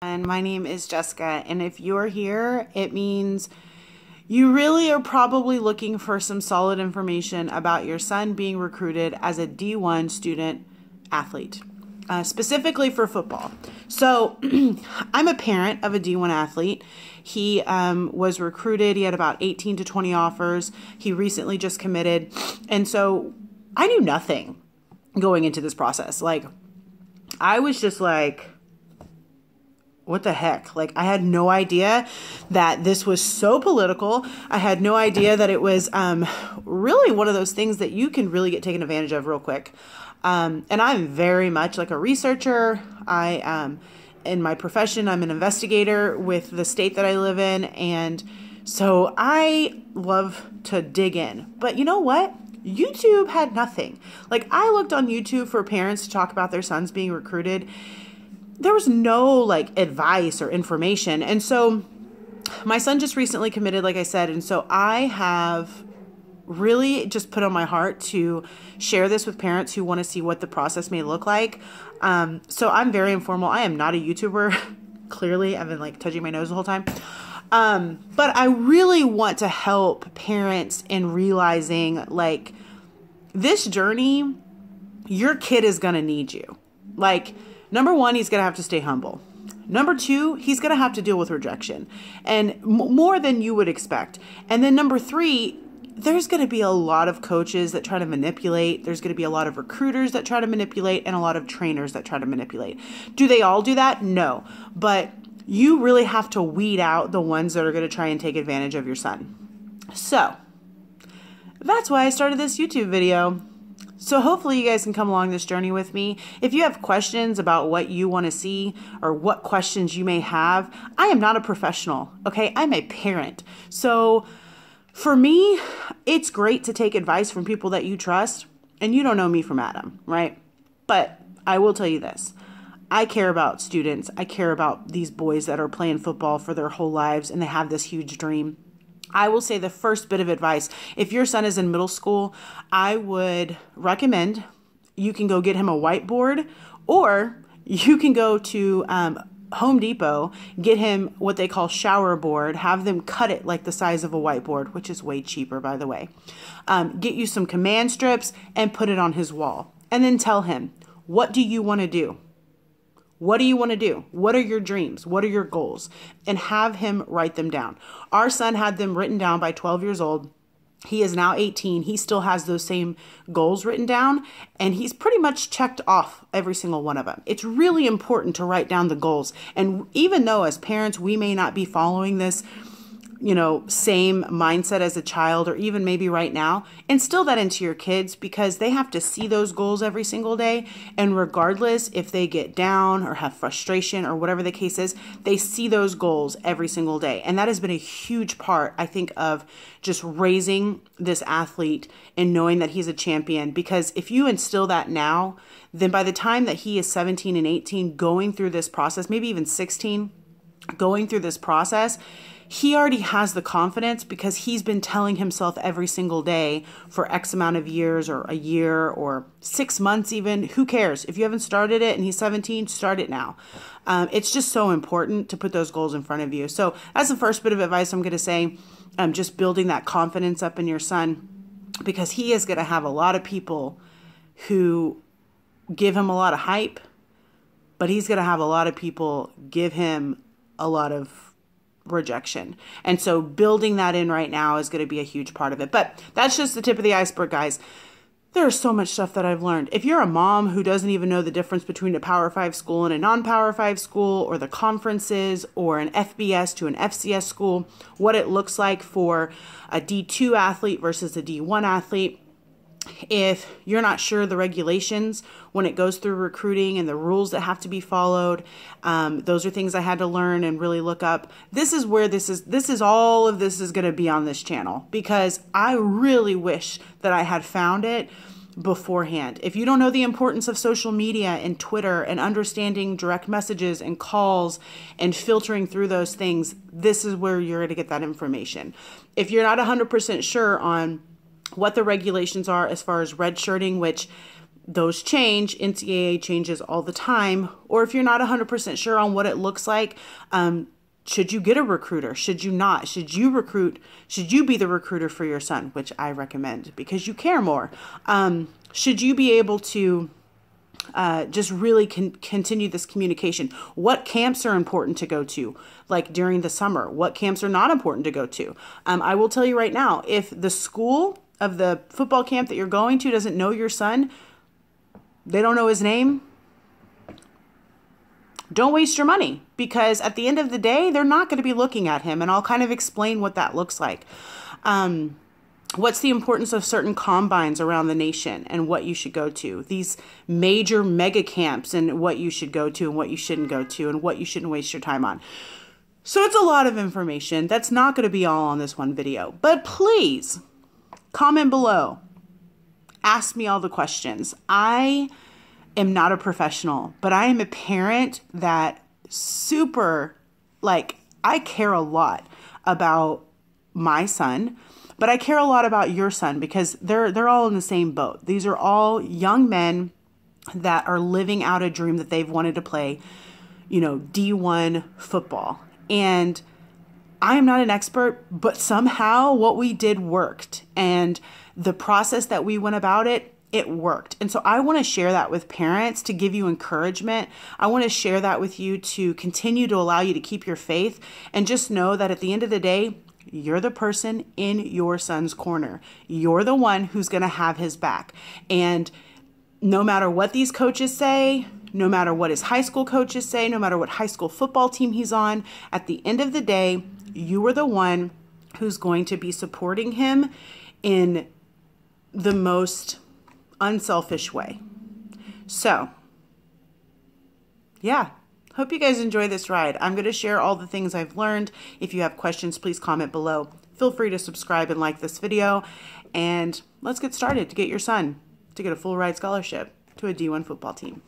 And my name is Jessica, and if you're here, it means you really are probably looking for some solid information about your son being recruited as a D1 student athlete, specifically for football. So I'm a parent of a D1 athlete. He was recruited. He had about 18 to 20 offers. He recently just committed. And so I knew nothing going into this process. I was just like, what the heck? I had no idea that this was so political. I had no idea that it was really one of those things that you can really get taken advantage of real quick. And I'm very much like a researcher. In my profession, I'm an investigator with the state that I live in. And so I love to dig in. But you know what? YouTube had nothing. I looked on YouTube for parents to talk about their sons being recruited. There was no advice or information. And so my son just recently committed, like I said. And so I have really just put on my heart to share this with parents who want to see what the process may look like. So I'm very informal. I am not a YouTuber. Clearly, I've been touching my nose the whole time. But I really want to help parents in realizing this journey, your kid is going to need you. Number one, he's going to have to stay humble. Number two, he's going to have to deal with rejection and more than you would expect. And then number three, there's going to be a lot of coaches that try to manipulate. There's going to be a lot of recruiters that try to manipulate and a lot of trainers that try to manipulate. Do they all do that? No. But you really have to weed out the ones that are going to try and take advantage of your son. So that's why I started this YouTube video. So hopefully you guys can come along this journey with me. If you have questions about what you want to see or what questions you may have, I am not a professional, okay? I'm a parent. So for me, it's great to take advice from people that you trust, and you don't know me from Adam, right? But I will tell you this. I care about students. I care about these boys that are playing football for their whole lives and they have this huge dream. I will say the first bit of advice, if your son is in middle school, I would recommend you can go get him a whiteboard, or you can go to Home Depot, get him what they call shower board, have them cut it like the size of a whiteboard, which is way cheaper, by the way. Get you some command strips and put it on his wall. And then tell him, what do you want to do? What do you want to do? What are your dreams? What are your goals? And have him write them down. Our son had them written down by 12 years old. He is now 18. He still has those same goals written down, and he's pretty much checked off every single one of them. It's really important to write down the goals. And even though as parents, we may not be following this same mindset as a child, or even maybe right now, instill that into your kids, because they have to see those goals every single day. And regardless if they get down or have frustration or whatever the case is, they see those goals every single day. And that has been a huge part, I think, of just raising this athlete and knowing that he's a champion. Because if you instill that now, then by the time that he is 17 and 18, going through this process, maybe even 16, going through this process, he already has the confidence because he's been telling himself every single day for X amount of years, or a year, or 6 months even. Who cares? If you haven't started it and he's 17, start it now. It's just so important to put those goals in front of you. So that's the first bit of advice I'm going to say. Just building that confidence up in your son, because he is going to have a lot of people who give him a lot of hype, but he's going to have a lot of people give him a lot of rejection. And so building that in right now is going to be a huge part of it. But that's just the tip of the iceberg, guys. There's so much stuff that I've learned. If you're a mom who doesn't even know the difference between a Power 5 school and a non-Power 5 school, or the conferences, or an FBS to an FCS school, what it looks like for a D2 athlete versus a D1 athlete, if you're not sure the regulations when it goes through recruiting and the rules that have to be followed, those are things I had to learn and really look up. This is where all of this is going to be on this channel, because I really wish that I had found it beforehand. If you don't know the importance of social media and Twitter and understanding direct messages and calls and filtering through those things, this is where you're going to get that information. If you're not 100% sure on what the regulations are as far as redshirting, which those change. NCAA changes all the time. Or if you're not 100% sure on what it looks like, should you get a recruiter? Should you not? Should you recruit? Should you be the recruiter for your son, which I recommend because you care more? Should you be able to just really continue this communication? What camps are important to go to, like during the summer? What camps are not important to go to? I will tell you right now, if the school of the football camp that you're going to doesn't know your son, they don't know his name, don't waste your money, because at the end of the day, they're not going to be looking at him. And I'll kind of explain what that looks like. What's the importance of certain combines around the nation and what you should go to, these major mega camps and what you should go to and what you shouldn't go to and what you shouldn't waste your time on. So it's a lot of information. That's not going to be all on this one video, but please comment below. Ask me all the questions. I am not a professional, but I am a parent that I care a lot about my son, but I care a lot about your son because they're all in the same boat. These are all young men that are living out a dream that they've wanted to play, D1 football. And I am not an expert, but somehow what we did worked. And the process that we went about it worked. And so I want to share that with parents to give you encouragement. I want to share that with you to continue to allow you to keep your faith and just know that at the end of the day, you're the person in your son's corner. You're the one who's going to have his back. And no matter what these coaches say, no matter what his high school coaches say, no matter what high school football team he's on, at the end of the day, you are the one who's going to be supporting him in the most unselfish way. So, yeah. Hope you guys enjoy this ride. I'm going to share all the things I've learned. If you have questions, please comment below. Feel free to subscribe and like this video. And let's get started to get your son to get a full ride scholarship to a D1 football team.